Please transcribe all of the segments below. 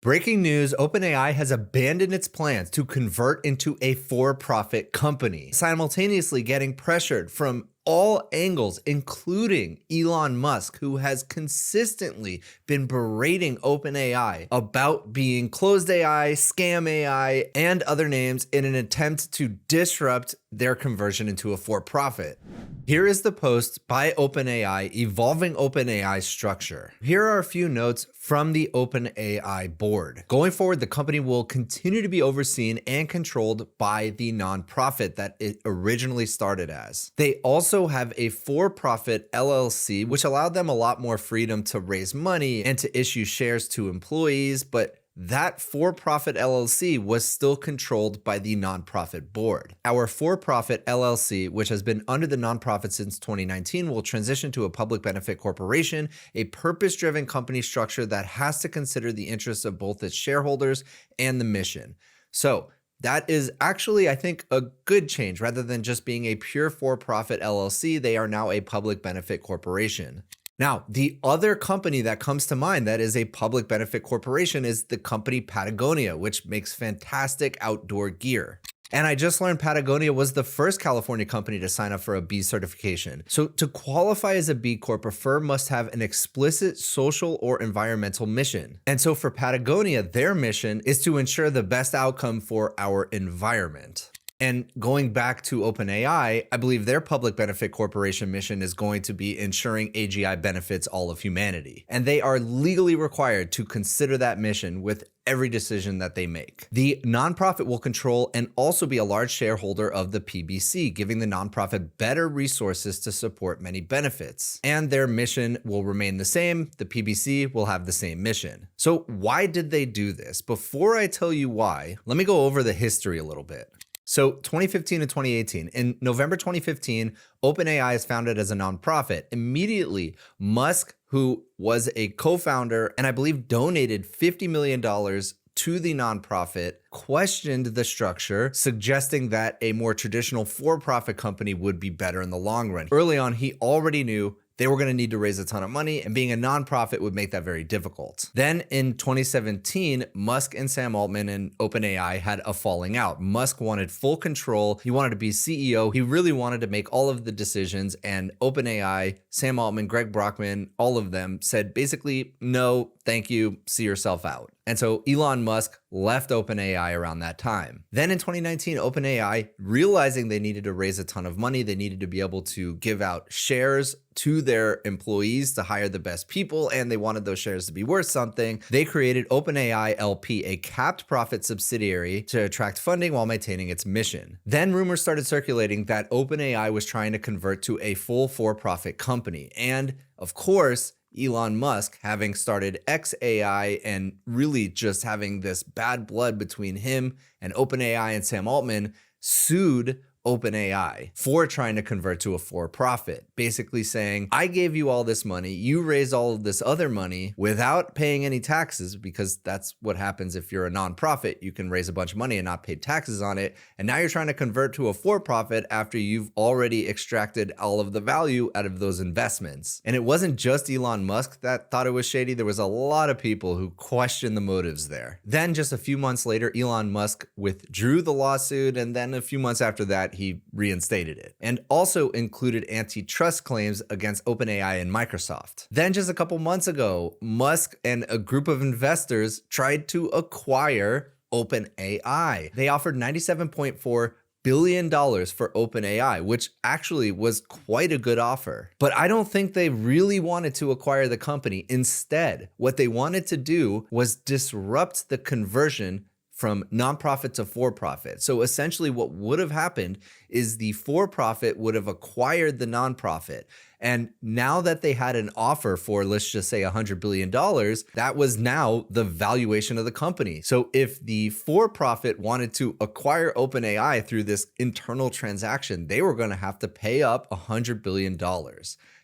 Breaking news, OpenAI has abandoned its plans to convert into a for-profit company, simultaneously getting pressured from all angles, including Elon Musk, who has consistently been berating OpenAI about being closed AI, scam AI, and other names in an attempt to disrupt their conversion into a for-profit. Here is the post by OpenAI evolving OpenAI's structure. Here are a few notes from the OpenAI board. Going forward, the company will continue to be overseen and controlled by the nonprofit that it originally started as. They also have a for-profit LLC, which allowed them a lot more freedom to raise money and to issue shares to employees, but that for-profit LLC was still controlled by the nonprofit board. Our for-profit LLC, which has been under the nonprofit since 2019, will transition to a public benefit corporation, a purpose-driven company structure that has to consider the interests of both its shareholders and the mission. So that is actually, I think, a good change. Rather than just being a pure for-profit LLC, they are now a public benefit corporation. Now, the other company that comes to mind that is a public benefit corporation is the company Patagonia, which makes fantastic outdoor gear. And I just learned Patagonia was the first California company to sign up for a B certification. So to qualify as a B Corp, a firm must have an explicit social or environmental mission. And so for Patagonia, their mission is to ensure the best outcome for our environment. And going back to OpenAI, I believe their public benefit corporation mission is going to be ensuring AGI benefits all of humanity. And they are legally required to consider that mission with every decision that they make. The nonprofit will control and also be a large shareholder of the PBC, giving the nonprofit better resources to support many benefits. And their mission will remain the same. The PBC will have the same mission. So why did they do this? Before I tell you why, let me go over the history a little bit. So 2015 and 2018, in November 2015, OpenAI is founded as a nonprofit. Immediately, Musk, who was a co-founder and I believe donated $50 million to the nonprofit, questioned the structure, suggesting that a more traditional for-profit company would be better in the long run. Early on, he already knew they were going to need to raise a ton of money, and being a nonprofit would make that very difficult. Then in 2017, Musk and Sam Altman and OpenAI had a falling out. Musk wanted full control. He wanted to be CEO. He really wanted to make all of the decisions, and OpenAI, Sam Altman, Greg Brockman, all of them said basically, no, thank you, see yourself out. And so Elon Musk left OpenAI around that time. Then in 2019, OpenAI, realizing they needed to raise a ton of money, they needed to be able to give out shares to their employees to hire the best people, and they wanted those shares to be worth something. They created OpenAI LP, a capped profit subsidiary to attract funding while maintaining its mission. Then rumors started circulating that OpenAI was trying to convert to a full for-profit company. And of course, Elon Musk, having started xAI and really just having this bad blood between him and OpenAI and Sam Altman, sued OpenAI for trying to convert to a for-profit, basically saying, I gave you all this money, you raised all of this other money without paying any taxes, because that's what happens if you're a nonprofit. You can raise a bunch of money and not pay taxes on it. And now you're trying to convert to a for-profit after you've already extracted all of the value out of those investments. And it wasn't just Elon Musk that thought it was shady. There was a lot of people who questioned the motives there. Then just a few months later, Elon Musk withdrew the lawsuit. And then a few months after that, he reinstated it, and also included antitrust claims against OpenAI and Microsoft. Then just a couple months ago, Musk and a group of investors tried to acquire OpenAI. They offered $97.4 billion for OpenAI, which actually was quite a good offer. But I don't think they really wanted to acquire the company. Instead, what they wanted to do was disrupt the conversion from nonprofit to for-profit. So essentially what would have happened is the for-profit would have acquired the nonprofit. And now that they had an offer for, let's just say $100 billion, that was now the valuation of the company. So if the for-profit wanted to acquire OpenAI through this internal transaction, they were going to have to pay up $100 billion.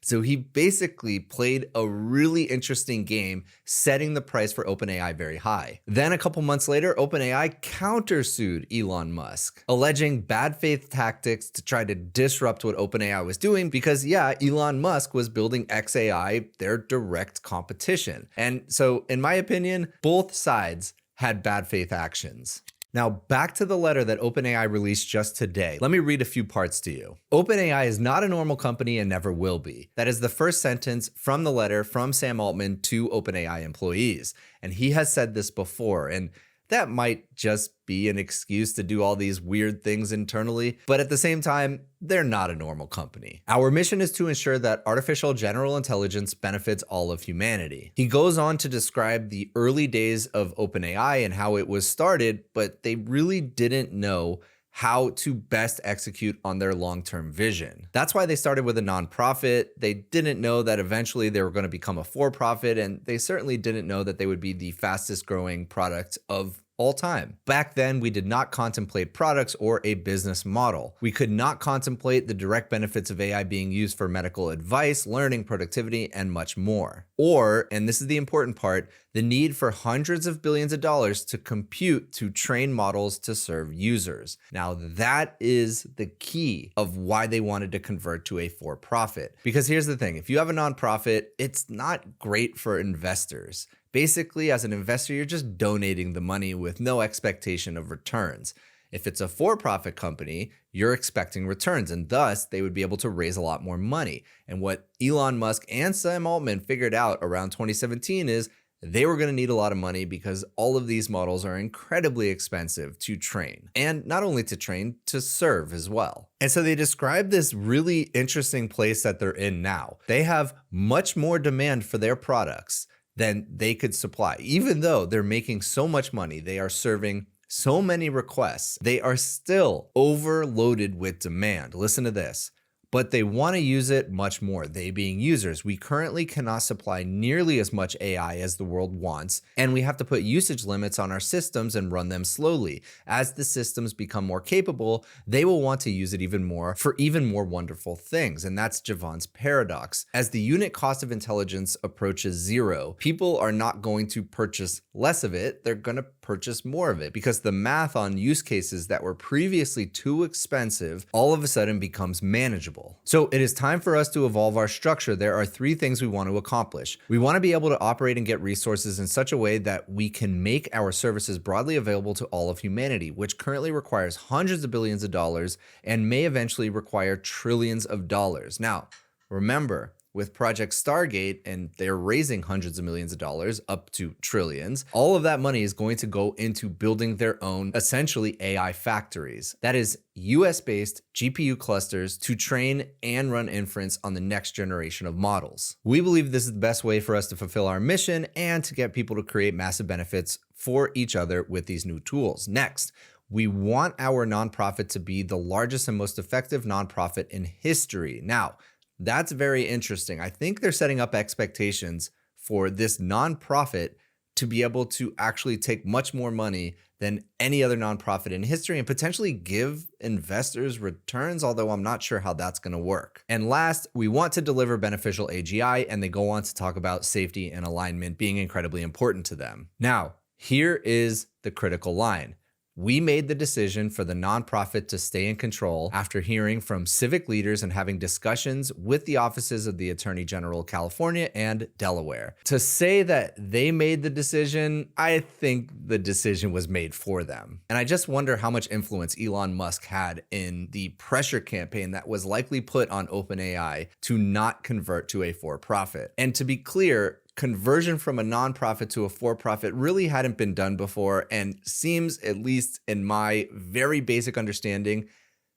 So he basically played a really interesting game, setting the price for OpenAI very high. Then a couple months later, OpenAI countersued Elon Musk, alleging bad faith tactics to try to disrupt what OpenAI was doing because, yeah, Elon Musk was building xAI, their direct competition. And so, in my opinion, both sides had bad faith actions. Now, back to the letter that OpenAI released just today. Let me read a few parts to you. OpenAI is not a normal company and never will be. That is the first sentence from the letter from Sam Altman to OpenAI employees. And he has said this before, and that might just be an excuse to do all these weird things internally, but at the same time, they're not a normal company. Our mission is to ensure that artificial general intelligence benefits all of humanity. He goes on to describe the early days of OpenAI and how it was started, but they really didn't know how to best execute on their long-term vision. That's why they started with a nonprofit. They didn't know that eventually they were going to become a for-profit, and they certainly didn't know that they would be the fastest growing product of all time. Back then, we did not contemplate products or a business model. We could not contemplate the direct benefits of AI being used for medical advice, learning, productivity, and much more. Or, and this is the important part, the need for hundreds of billions of dollars to compute to train models to serve users. Now, that is the key of why they wanted to convert to a for-profit. Because here's the thing, if you have a nonprofit, it's not great for investors. Basically, as an investor, you're just donating the money with no expectation of returns. If it's a for-profit company, you're expecting returns, and thus they would be able to raise a lot more money. And what Elon Musk and Sam Altman figured out around 2017 is they were going to need a lot of money because all of these models are incredibly expensive to train. And not only to train, to serve as well. And so they describe this really interesting place that they're in now. They have much more demand for their products than they could supply. Even though they're making so much money, they are serving so many requests, they are still overloaded with demand. Listen to this. But they want to use it much more, they being users. We currently cannot supply nearly as much AI as the world wants, and we have to put usage limits on our systems and run them slowly. As the systems become more capable, they will want to use it even more for even more wonderful things, and that's Javon's paradox. As the unit cost of intelligence approaches zero, people are not going to purchase less of it, they're going to purchase more of it because the math on use cases that were previously too expensive all of a sudden becomes manageable. So it is time for us to evolve our structure. There are three things we want to accomplish. We want to be able to operate and get resources in such a way that we can make our services broadly available to all of humanity, which currently requires hundreds of billions of dollars and may eventually require trillions of dollars. Now, remember, with Project Stargate, and they're raising hundreds of millions of dollars up to trillions, all of that money is going to go into building their own, essentially AI factories. That is US-based GPU clusters to train and run inference on the next generation of models. We believe this is the best way for us to fulfill our mission and to get people to create massive benefits for each other with these new tools. Next, we want our nonprofit to be the largest and most effective nonprofit in history. Now, that's very interesting. I think they're setting up expectations for this nonprofit to be able to actually take much more money than any other nonprofit in history and potentially give investors returns, although I'm not sure how that's going to work. And last, we want to deliver beneficial AGI, and they go on to talk about safety and alignment being incredibly important to them. Now, here is the critical line. We made the decision for the nonprofit to stay in control after hearing from civic leaders and having discussions with the offices of the Attorney General of California and Delaware. To say that they made the decision, I think the decision was made for them. And I just wonder how much influence Elon Musk had in the pressure campaign that was likely put on OpenAI to not convert to a for-profit. And to be clear, conversion from a nonprofit to a for-profit really hadn't been done before and seems, at least in my very basic understanding,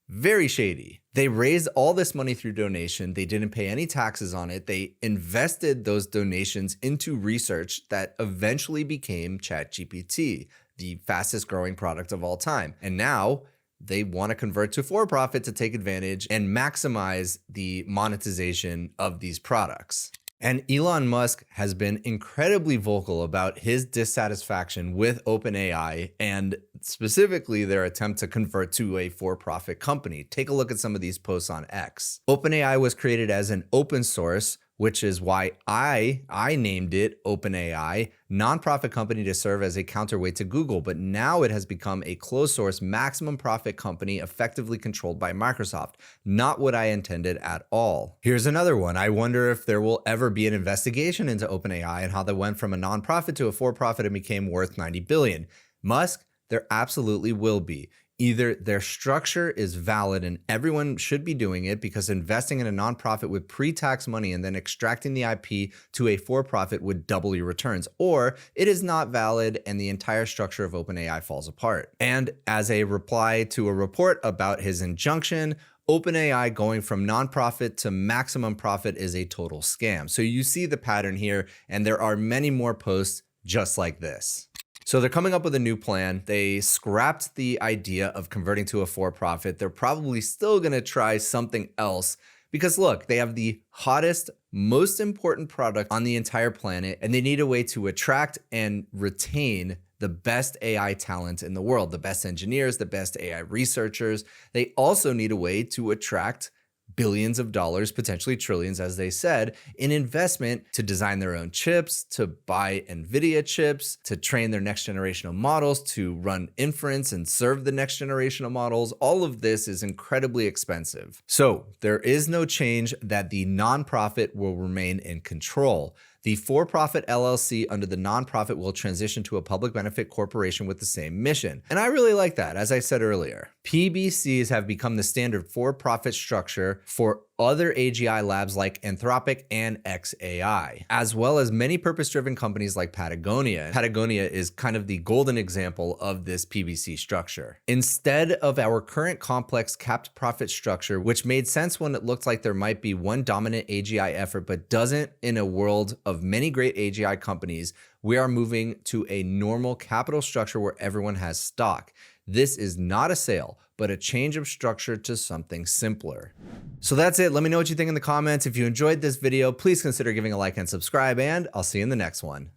very shady. They raised all this money through donation. They didn't pay any taxes on it. They invested those donations into research that eventually became ChatGPT, the fastest growing product of all time. And now they want to convert to for-profit to take advantage and maximize the monetization of these products. And Elon Musk has been incredibly vocal about his dissatisfaction with OpenAI and specifically their attempt to convert to a for-profit company. Take a look at some of these posts on X. OpenAI was created as an open source, which is why I named it OpenAI, nonprofit company to serve as a counterweight to Google, but now it has become a closed source maximum profit company effectively controlled by Microsoft. Not what I intended at all. Here's another one. I wonder if there will ever be an investigation into OpenAI and how they went from a nonprofit to a for-profit and became worth 90 billion. Musk, there absolutely will be. Either their structure is valid and everyone should be doing it because investing in a nonprofit with pre-tax money and then extracting the IP to a for-profit would double your returns, or it is not valid and the entire structure of OpenAI falls apart. And as a reply to a report about his injunction, OpenAI going from nonprofit to maximum profit is a total scam. So you see the pattern here, and there are many more posts just like this. So they're coming up with a new plan. They scrapped the idea of converting to a for-profit. They're probably still going to try something else because look, they have the hottest, most important product on the entire planet, and they need a way to attract and retain the best AI talent in the world, the best engineers, the best AI researchers. They also need a way to attract billions of dollars, potentially trillions, as they said, in investment to design their own chips, to buy NVIDIA chips, to train their next generation of models, to run inference and serve the next generation of models. All of this is incredibly expensive. So there is no change that the nonprofit will remain in control. The for-profit LLC under the nonprofit will transition to a public benefit corporation with the same mission. And I really like that, as I said earlier. PBCs have become the standard for-profit structure for other AGI labs like Anthropic and xAI, as well as many purpose-driven companies like Patagonia. Patagonia is kind of the golden example of this PBC structure. Instead of our current complex capped profit structure, which made sense when it looked like there might be one dominant AGI effort, but doesn't in a world of many great AGI companies, we are moving to a normal capital structure where everyone has stock. This is not a sale, but a change of structure to something simpler. So that's it. Let me know what you think in the comments. If you enjoyed this video, please consider giving a like and subscribe, and I'll see you in the next one.